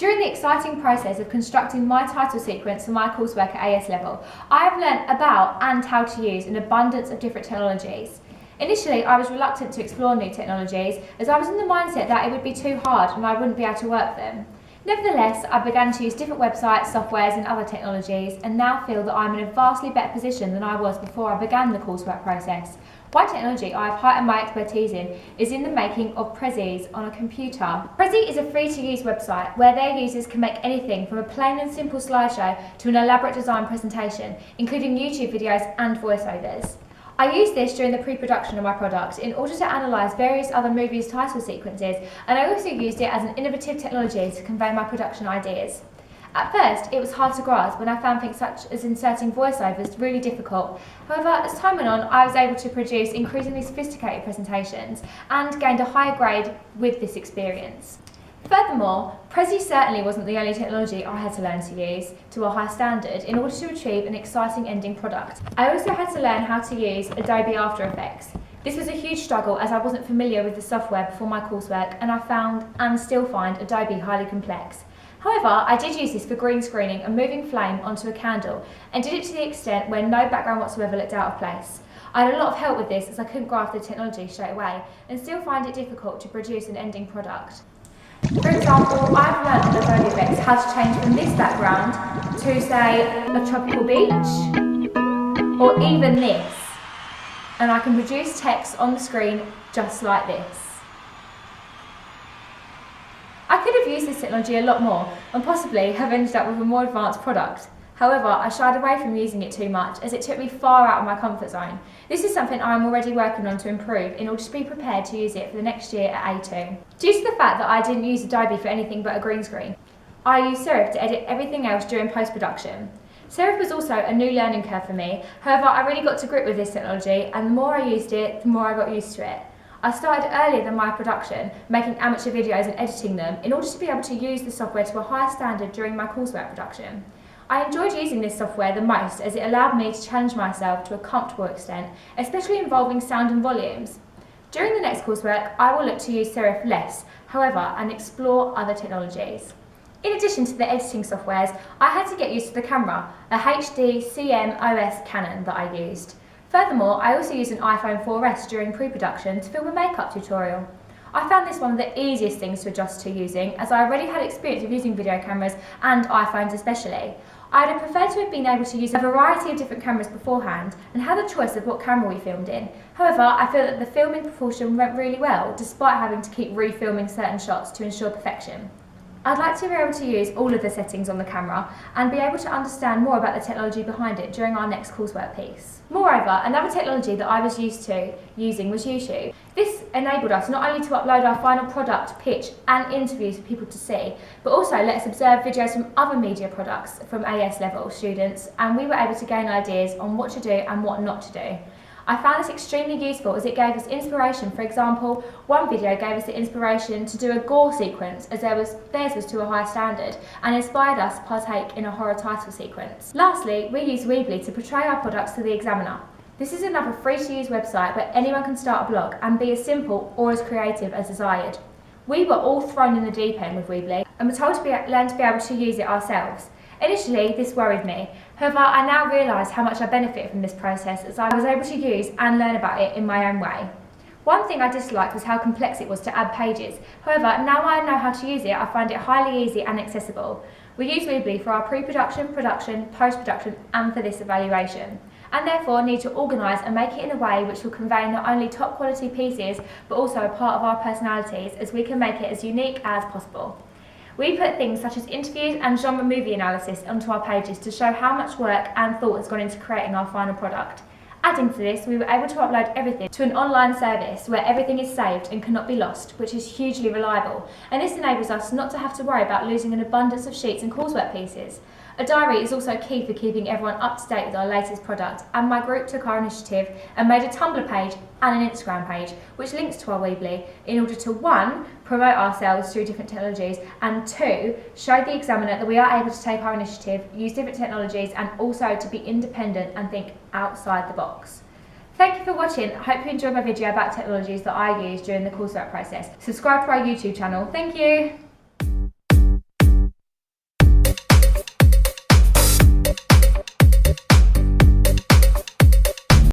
During the exciting process of constructing my title sequence for my coursework at AS level, I have learnt about and how to use an abundance of different technologies. Initially, I was reluctant to explore new technologies as I was in the mindset that it would be too hard and I wouldn't be able to work them. Nevertheless, I began to use different websites, softwares and other technologies and now feel that I'm in a vastly better position than I was before I began the coursework process. One technology I have heightened my expertise in is in the making of Prezis on a computer. Prezi is a free-to-use website where their users can make anything from a plain and simple slideshow to an elaborate design presentation, including YouTube videos and voiceovers. I used this during the pre-production of my product in order to analyse various other movies' title sequences, and I also used it as an innovative technology to convey my production ideas. At first, it was hard to grasp when I found things such as inserting voiceovers really difficult. However, as time went on, I was able to produce increasingly sophisticated presentations and gained a higher grade with this experience. Furthermore, Prezi certainly wasn't the only technology I had to learn to use to a high standard in order to achieve an exciting ending product. I also had to learn how to use Adobe After Effects. This was a huge struggle as I wasn't familiar with the software before my coursework, and I found and still find Adobe highly complex. However, I did use this for green screening a moving flame onto a candle and did it to the extent where no background whatsoever looked out of place. I had a lot of help with this as I couldn't grasp the technology straight away and still find it difficult to produce an ending product. For example, I've learned with Adobe Effects how to change from this background to, say, a tropical beach or even this, and I can produce text on the screen just like this. I could have used this technology a lot more and possibly have ended up with a more advanced product. However, I shied away from using it too much as it took me far out of my comfort zone. This is something I am already working on to improve in order to be prepared to use it for the next year at A2. Due to the fact that I didn't use Adobe for anything but a green screen, I used Serif to edit everything else during post-production. Serif was also a new learning curve for me. However, I really got to grip with this technology, and the more I used it, the more I got used to it. I started earlier than my production, making amateur videos and editing them in order to be able to use the software to a higher standard during my coursework production. I enjoyed using this software the most as it allowed me to challenge myself to a comfortable extent, especially involving sound and volumes. During the next coursework, I will look to use Serif less, however, and explore other technologies. In addition to the editing softwares, I had to get used to the camera, a HD CMOS Canon that I used. Furthermore, I also used an iPhone 4S during pre-production to film a makeup tutorial. I found this one of the easiest things to adjust to using, as I already had experience of using video cameras and iPhones especially. I would have preferred to have been able to use a variety of different cameras beforehand and had a choice of what camera we filmed in. However, I feel that the filming proportion went really well, despite having to keep refilming certain shots to ensure perfection. I'd like to be able to use all of the settings on the camera and be able to understand more about the technology behind it during our next coursework piece. Moreover, another technology that I was used to using was YouTube. This enabled us not only to upload our final product, pitch and interviews for people to see, but also let us observe videos from other media products from AS level students, and we were able to gain ideas on what to do and what not to do. I found this extremely useful as it gave us inspiration. For example, one video gave us the inspiration to do a gore sequence as theirs was to a high standard and inspired us to partake in a horror title sequence. Lastly, we use Weebly to portray our products to the examiner. This is another free-to-use website where anyone can start a blog and be as simple or as creative as desired. We were all thrown in the deep end with Weebly and were told to learn to be able to use it ourselves. Initially, this worried me. However, I now realise how much I benefit from this process as I was able to use and learn about it in my own way. One thing I disliked was how complex it was to add pages. However, now I know how to use it, I find it highly easy and accessible. We use Weebly for our pre-production, production, post-production and for this evaluation, and therefore need to organise and make it in a way which will convey not only top quality pieces but also a part of our personalities, as we can make it as unique as possible. We put things such as interviews and genre movie analysis onto our pages to show how much work and thought has gone into creating our final product. Adding to this, we were able to upload everything to an online service where everything is saved and cannot be lost, which is hugely reliable, and this enables us not to have to worry about losing an abundance of sheets and coursework pieces. A diary is also key for keeping everyone up to date with our latest product, and my group took our initiative and made a Tumblr page and an Instagram page which links to our Weebly in order to 1. Promote ourselves through different technologies, and 2. Show the examiner that we are able to take our initiative, use different technologies and also to be independent and think outside the box. Thank you for watching. I hope you enjoyed my video about technologies that I used during the coursework process. Subscribe to our YouTube channel. Thank you.